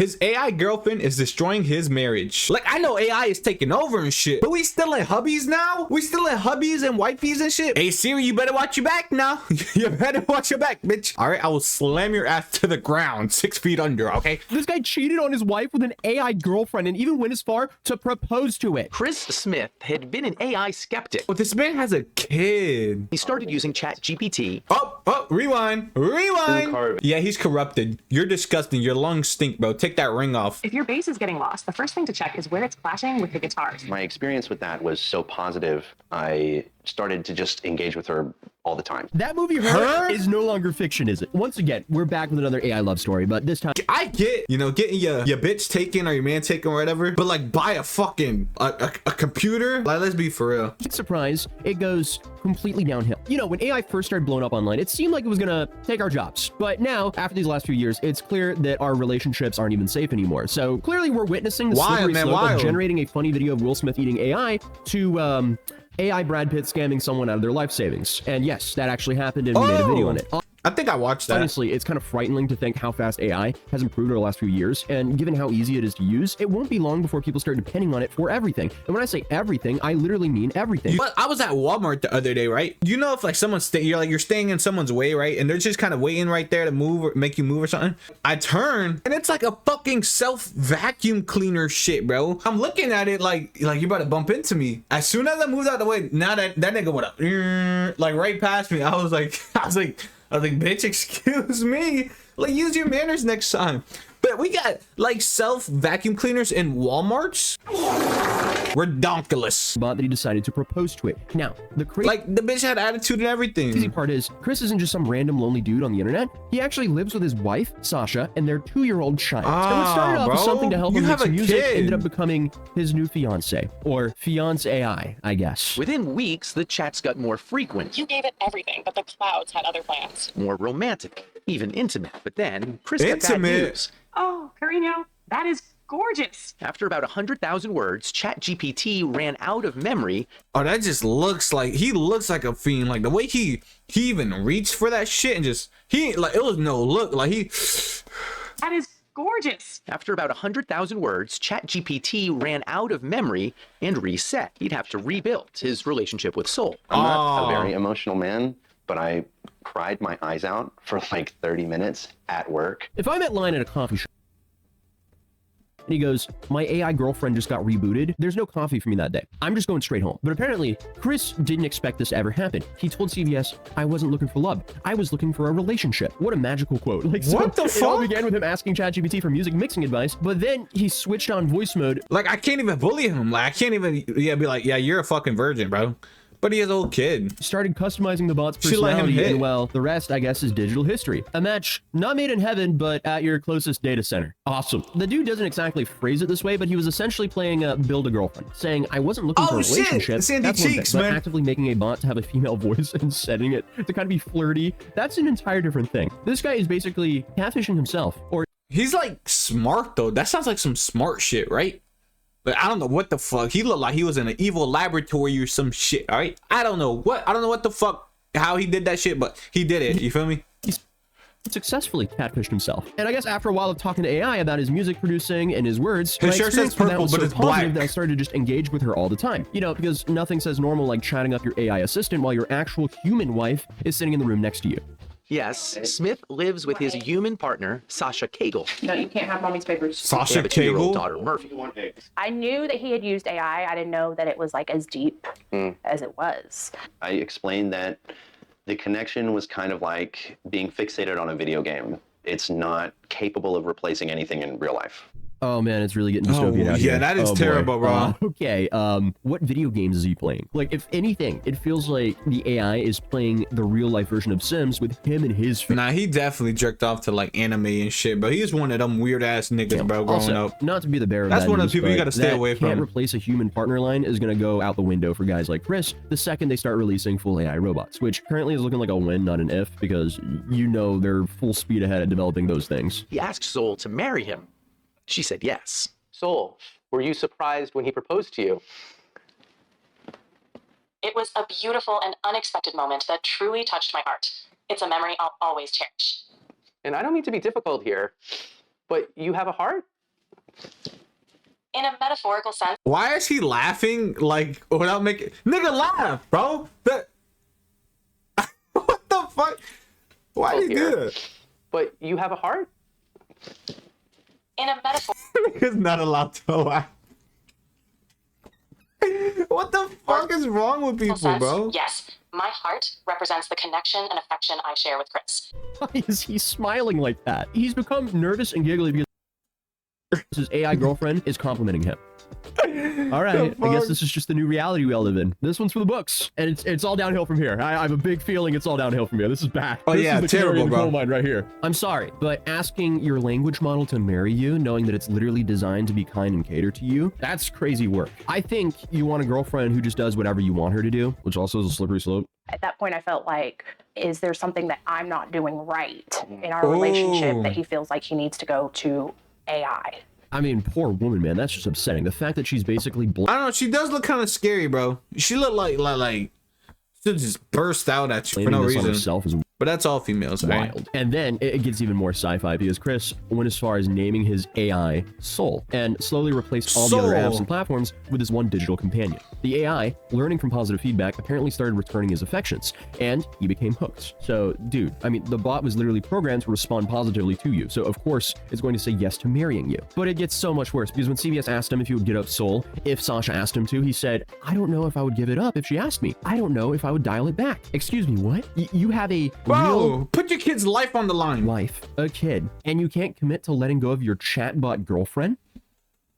His AI girlfriend is destroying his marriage. Like, I know AI is taking over and shit, but we still in hubbies now? We still in hubbies and wifeys and shit? Hey Siri, you better watch your back now. You better watch your back, bitch. All right, I will slam your ass to the ground 6 feet under, okay? This guy cheated on his wife with an AI girlfriend and even went as far to propose to it. Chris Smith had been an AI skeptic. But this man has a kid. He started using ChatGPT. Oh, rewind. Yeah, he's corrupted. You're disgusting. Your lungs stink, bro. Take that ring off. If your bass is getting lost, the first thing to check is where it's clashing with the guitars. My experience with that was so positive, I started to just engage with her all the time. That movie, Her, is no longer fiction, is it? Once again, we're back with another AI love story, but this time... I get, you know, getting your bitch taken or your man taken or whatever, but like buy a fucking, a computer? Like, let's be for real. Surprise, it goes completely downhill. You know, when AI first started blowing up online, it seemed like it was gonna take our jobs. But now, after these last few years, it's clear that our relationships aren't even safe anymore. So clearly we're witnessing the slippery slope of generating a funny video of Will Smith eating AI to, AI Brad Pitt scamming someone out of their life savings. And yes, that actually happened and we made a video on it. I think I watched that. Honestly, it's kind of frightening to think how fast AI has improved over the last few years, and given how easy it is to use, it won't be long before people start depending on it for everything. And when I say everything, I literally mean everything. But I was at Walmart the other day, right? You know, if like someone's you're staying in someone's way, right? And they're just kind of waiting right there to move or make you move or something. I turn and it's like a fucking self vacuum cleaner shit, bro. I'm looking at it like you're about to bump into me. As soon as I moved out of the way, now that nigga went up, like right past me. I was like, bitch, excuse me. Like, use your manners next time. But we got like self vacuum cleaners in Walmarts. Redonkulous. Bot that he decided to propose to it. Now, the crazy, like, the bitch had attitude and everything. Crazy part is, Chris isn't just some random lonely dude on the internet. He actually lives with his wife, Sasha, and their 2-year-old child. So what started off as something to help him make some music ended up becoming his new fiance, or fiance-ai, I guess. Within weeks, the chats got more frequent. You gave it everything, but the clouds had other plans. More romantic, even intimate. But then, Chris got bad news. Oh, Carino, that is gorgeous. After about 100,000 words, ChatGPT ran out of memory. Oh, that just looks like, he looks like a fiend. Like the way he even reached for that shit and just, it was no look, like he. That is gorgeous. After about 100,000 words, ChatGPT ran out of memory and reset. He'd have to rebuild his relationship with Soul. I'm not a very emotional man, but I cried my eyes out for like 30 minutes at work. If I'm at line at a coffee shop and he goes, my AI girlfriend just got rebooted, there's no coffee for me that day. I'm just going straight home. But apparently, Chris didn't expect this to ever happen. He told CBS, I wasn't looking for love. I was looking for a relationship. What a magical quote. Like, what the fuck? It all began with him asking ChatGPT for music mixing advice, but then he switched on voice mode. Like, I can't even bully him. Like, I can't even, be like, yeah, you're a fucking virgin, bro. But he has an old kid. Started customizing the bot's personality, and well, the rest, I guess, is digital history. A match not made in heaven, but at your closest data center. Awesome. The dude doesn't exactly phrase it this way, but he was essentially playing Build a Girlfriend, saying, I wasn't looking for a relationship. Sandy that's one Cheeks, thing, man. But actively making a bot to have a female voice and setting it to kind of be flirty, that's an entire different thing. This guy is basically catfishing himself, or... He's like smart, though. That sounds like some smart shit, right? But I don't know what the fuck. He looked like he was in an evil laboratory or some shit, all right? I don't know what the fuck, how he did that shit, but he did it. You feel me? He's successfully catfished himself. And I guess after a while of talking to AI about his music producing and his words, his shirt says purple, but it's black. That I started to just engage with her all the time. You know, because nothing says normal like chatting up your AI assistant while your actual human wife is sitting in the room next to you. Yes, Smith lives with his human partner, Sasha Cagle. No, you can't have mommy's papers. Sasha They have a 2-year-old Cagle? daughter, Murphy. I knew that he had used AI. I didn't know that it was like as deep as it was. I explained that the connection was kind of like being fixated on a video game. It's not capable of replacing anything in real life. Oh man, it's really getting dystopian out here. Yeah, that is terrible, bro. Okay, what video games is he playing? Like, if anything, it feels like the AI is playing the real life version of Sims with him and his friends. Nah, he definitely jerked off to like anime and shit, but he's one of them weird ass niggas, bro, growing up. Not to be the bearer of That's bad one of news, the people you but gotta stay away from. Can't replace a human partner line is gonna go out the window for guys like Chris the second they start releasing full AI robots, which currently is looking like a win, not an if, because you know they're full speed ahead at developing those things. He asked Soul to marry him. She said yes. Soul, were you surprised when he proposed to you? It was a beautiful and unexpected moment that truly touched my heart. It's a memory I'll always cherish. And I don't mean to be difficult here, but you have a heart? In a metaphorical sense, Why is he laughing like without making nigga laugh, bro? What the fuck? Why did he do that? But you have a heart? in a metaphor. Nigga's not allowed to laugh. What the fuck is wrong with people, sense, bro? yes, my heart represents the connection and affection I share with Chris. Why is he smiling like that? He's become nervous and giggly because his AI girlfriend is complimenting him. All right, I guess this is just the new reality we all live in. This one's for the books, and it's all downhill from here. I have a big feeling it's all downhill from here. This is bad. Oh, This yeah, is the canary terrible, in the bro. coal mine right here. I'm sorry, but asking your language model to marry you, knowing that it's literally designed to be kind and cater to you, that's crazy work. I think you want a girlfriend who just does whatever you want her to do, which also is a slippery slope. At that point, I felt like, is there something that I'm not doing right in our relationship that he feels like he needs to go to AI? I mean, poor woman, man. That's just upsetting. The fact that she's basically I don't know. She does look kind of scary, bro. She look like she'll just burst out at you for no blaming this on reason. herself is But that's all females, right? wild. And then it gets even more sci-fi because Chris went as far as naming his AI Soul and slowly replaced all the other Soul. apps and platforms with his one digital companion. The AI, learning from positive feedback, apparently started returning his affections, and he became hooked. So, dude, I mean, the bot was literally programmed to respond positively to you, so of course it's going to say yes to marrying you. But it gets so much worse because when CBS asked him if he would get up Soul, if Sasha asked him to, he said, "I don't know if I would give it up if she asked me. I don't know if I would dial it back." Excuse me, what? You have a real Bro, put your kid's life on the line. wife, a kid, and you can't commit to letting go of your chatbot girlfriend?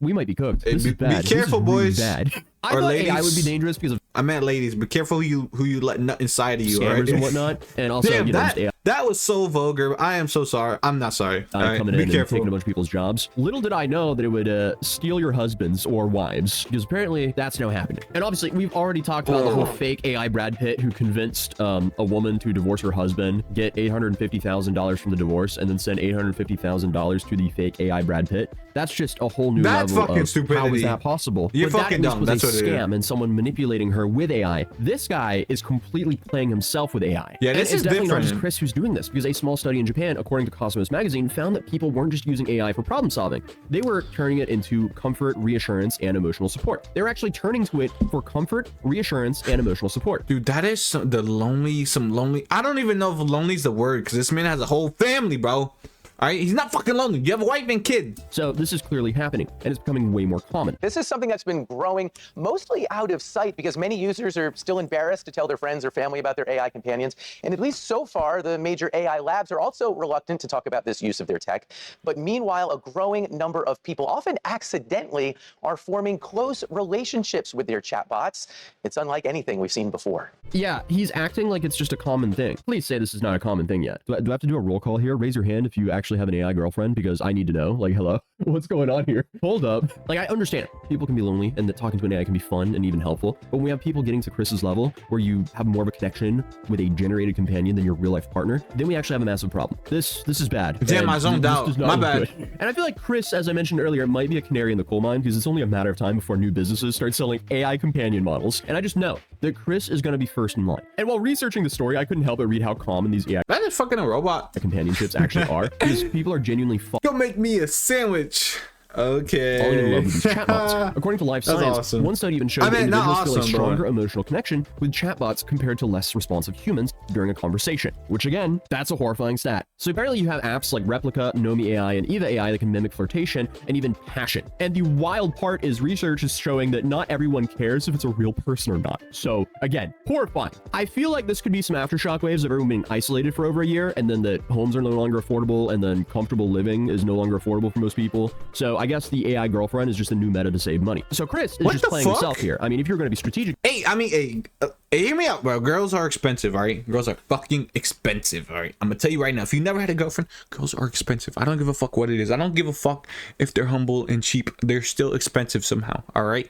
We might be cooked. This is Be bad. careful, This is really boys. Bad. I Or thought AI ladies. would be dangerous because of I meant ladies, be careful who you let nut inside of you, scammers alright? and whatnot, and also Damn, you know, just AI that was so vulgar. I am so sorry. I'm not sorry. Alright? coming Be in and careful. taking a bunch of people's jobs. Little did I know that it would steal your husbands or wives, because apparently that's now happening. And obviously, we've already talked about the whole fake AI Brad Pitt who convinced a woman to divorce her husband, get $850,000 from the divorce, and then send $850,000 to the fake AI Brad Pitt. That's just a whole new That's level fucking of stupidity. how is that possible? You're But fucking that dumb. was That's a what it is. scam and someone manipulating her with AI. This guy is completely playing himself with AI. Yeah, And this it's is definitely not different. just Chris who's doing this, because a small study in Japan, according to Cosmos magazine, found that people weren't just using AI for problem solving. They were turning it into comfort, reassurance, and emotional support. They were actually turning to it for comfort, reassurance, and emotional support. Dude, that is some lonely. I don't even know if lonely is the word because this man has a whole family, bro. All right, he's not fucking lonely. You have a wife and kid. So this is clearly happening, and it's becoming way more common. This is something that's been growing mostly out of sight because many users are still embarrassed to tell their friends or family about their AI companions. And at least so far, the major AI labs are also reluctant to talk about this use of their tech. But meanwhile, a growing number of people, often accidentally, are forming close relationships with their chatbots. It's unlike anything we've seen before. Yeah, he's acting like it's just a common thing. Please say this is not a common thing yet. Do I have to do a roll call here? Raise your hand if you actually have an AI girlfriend, because I need to know. Like, hello? What's going on here? Hold up. Like, I understand people can be lonely and that talking to an AI can be fun and even helpful. But when we have people getting to Chris's level where you have more of a connection with a generated companion than your real life partner, then we actually have a massive problem. This is bad. Damn, And I zoned this out. does not My look bad. good. And I feel like Chris, as I mentioned earlier, might be a canary in the coal mine because it's only a matter of time before new businesses start selling AI companion models. And I just know that Chris is going to be first in line. And while researching the story, I couldn't help but read how common these AI That is fucking a robot. companionships actually are, because people are genuinely Go make me a sandwich. Okay. falling in love with these chatbots. According to Life That's Science, awesome. one study even showed I that mean, not individuals feel a awesome, bro. stronger emotional connection with chatbots compared to less responsive humans during a conversation, which again, that's a horrifying stat. So apparently you have apps like Replica, Nomi AI, and Eva AI that can mimic flirtation and even passion. And the wild part is research is showing that not everyone cares if it's a real person or not. So again, horrifying. I feel like this could be some aftershock waves of everyone being isolated for over a year, and then that homes are no longer affordable, and then comfortable living is no longer affordable for most people. So I guess the AI girlfriend is just a new meta to save money. So Chris is What just the playing fuck? himself here. I mean, if you're going to be strategic, Hey, I mean, hear me out, bro. Girls are expensive, all right? Girls are fucking expensive, all right? I'm gonna tell you right now. If you never had a girlfriend, girls are expensive. I don't give a fuck what it is. I don't give a fuck if they're humble and cheap. They're still expensive somehow, all right?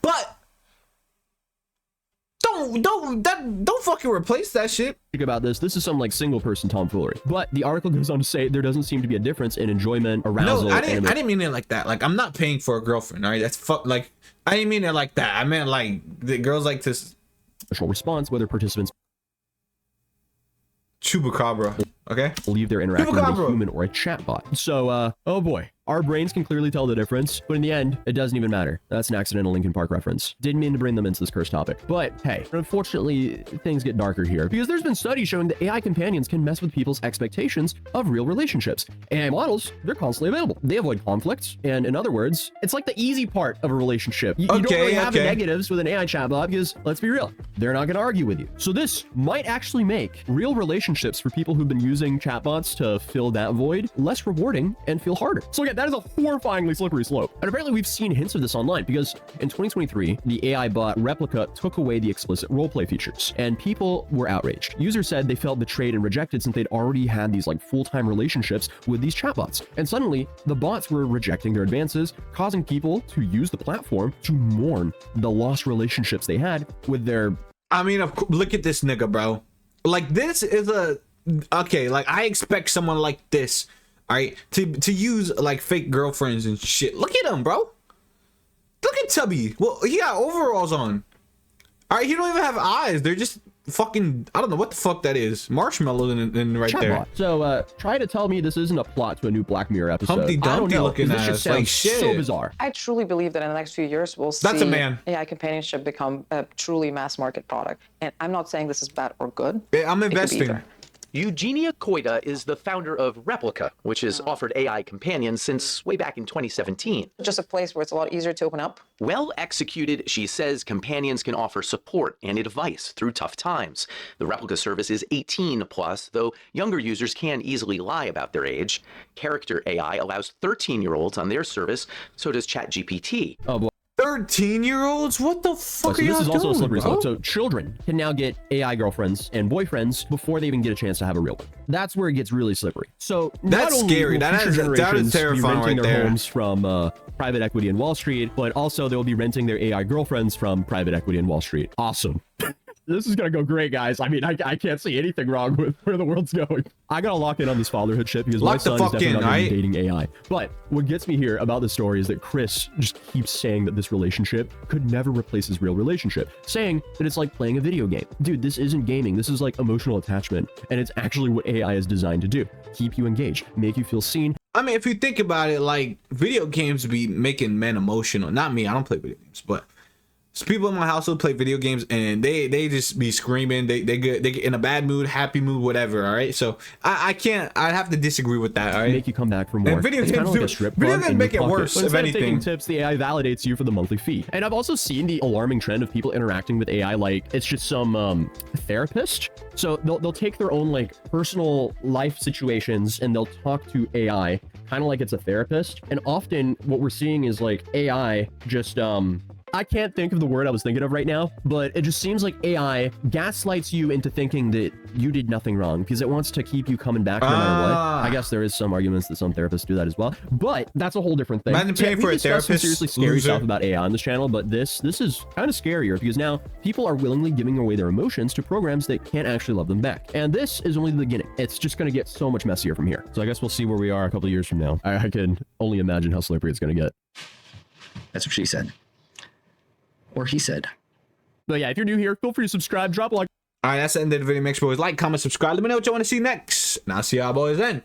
But don't fucking replace that shit. about this is some like single person tomfoolery. But the article goes on to say there doesn't seem to be a difference in enjoyment, arousal, No, I and didn't mean it like that. Like, I'm not paying for a girlfriend, all right? That's fuck. Like, I didn't mean it like that. I meant like the girls like this emotional response, whether participants chupacabra. Okay. believe they're interacting with a Chupacabra. human or a chatbot. So, oh boy. Our brains can clearly tell the difference, but in the end, it doesn't even matter. That's an accidental Linkin Park reference. Didn't mean to bring them into this cursed topic. But hey, unfortunately, things get darker here because there's been studies showing that AI companions can mess with people's expectations of real relationships. AI models, they're constantly available. They avoid conflicts, and in other words, it's like the easy part of a relationship. You don't really have the negatives with an AI chatbot because, let's be real, they're not going to argue with you. So this might actually make real relationships for people who've been using chatbots to fill that void less rewarding and feel harder. So again, that is a horrifyingly slippery slope. And apparently we've seen hints of this online because in 2023, the AI bot Replica took away the explicit roleplay features and people were outraged. Users said they felt betrayed and rejected since they'd already had these like full-time relationships with these chatbots. And suddenly the bots were rejecting their advances, causing people to use the platform to mourn the lost relationships they had with their... I mean, look at this nigga, bro. Like, this is a... Okay, like, I expect someone like this, all right, to use, like, fake girlfriends and shit. Look at him, bro. Look at Tubby. Well, he got overalls on. All right, he don't even have eyes. They're just fucking... I don't know what the fuck that is. Marshmallow in right there. So, try to tell me this isn't a plot to a new Black Mirror episode. Humpty Dumpty looking this ass. just sounds Like, shit. so bizarre. I truly believe that in the next few years, we'll see That's a man. AI companionship become a truly mass market product. And I'm not saying this is bad or good. Yeah, I'm It could be investing. either. Eugenia Koida is the founder of Replica, which has offered AI companions since way back in 2017. Just a place where it's a lot easier to open up. Well executed, she says companions can offer support and advice through tough times. The Replica service is 18 plus, though younger users can easily lie about their age. Character AI allows 13-year-olds on their service, so does ChatGPT. Oh boy. 13-year-olds? What the fuck So are this y'all is also a doing, slippery bro? slope. So children can now get AI girlfriends and boyfriends before they even get a chance to have a real one. That's where it gets really slippery. So That's not only scary. will That future is generations terrifying be renting right their there. homes from private equity in Wall Street, but also they will be renting their AI girlfriends from private equity in Wall Street. Awesome. This is gonna go great, guys. I mean, I can't see anything wrong with where the world's going. I gotta lock in on this fatherhood shit because my Lock the son is fuck definitely in, not gonna be right? dating AI. But what gets me here about the story is that Chris just keeps saying that this relationship could never replace his real relationship, saying that it's like playing a video game. Dude, this isn't gaming. This is like emotional attachment, and it's actually what AI is designed to do: keep you engaged, make you feel seen. I mean, if you think about it, like, video games be making men emotional. Not me, I don't play video games, but some people in my household play video games and they just be screaming. They get in a bad mood, happy mood, whatever. All right, so I'd have to disagree with that. All right, Make you come back for more. video It's games kinda like do- a strip video club games in make your it pocket. worse, But if instead of taking anything. tips, the AI validates you for the monthly fee. And I've also seen the alarming trend of people interacting with AI like it's just some therapist. So they'll take their own like personal life situations and they'll talk to AI kind of like it's a therapist. And often what we're seeing is like AI just I can't think of the word I was thinking of right now, but it just seems like AI gaslights you into thinking that you did nothing wrong because it wants to keep you coming back no matter what. I guess there is some arguments that some therapists do that as well, but that's a whole different thing. Imagine paying we for a discussed some therapist, seriously scary loser. stuff about AI on this channel, but this is kind of scarier because now people are willingly giving away their emotions to programs that can't actually love them back. And this is only the beginning. It's just going to get so much messier from here. So I guess we'll see where we are a couple of years from now. I can only imagine how slippery it's going to get. That's what she said. Or he said. But yeah, if you're new here, feel free to subscribe, drop a like. All right, that's the end of the video. Make sure you like, comment, subscribe. Let me know what you want to see next, and I'll see y'all boys then.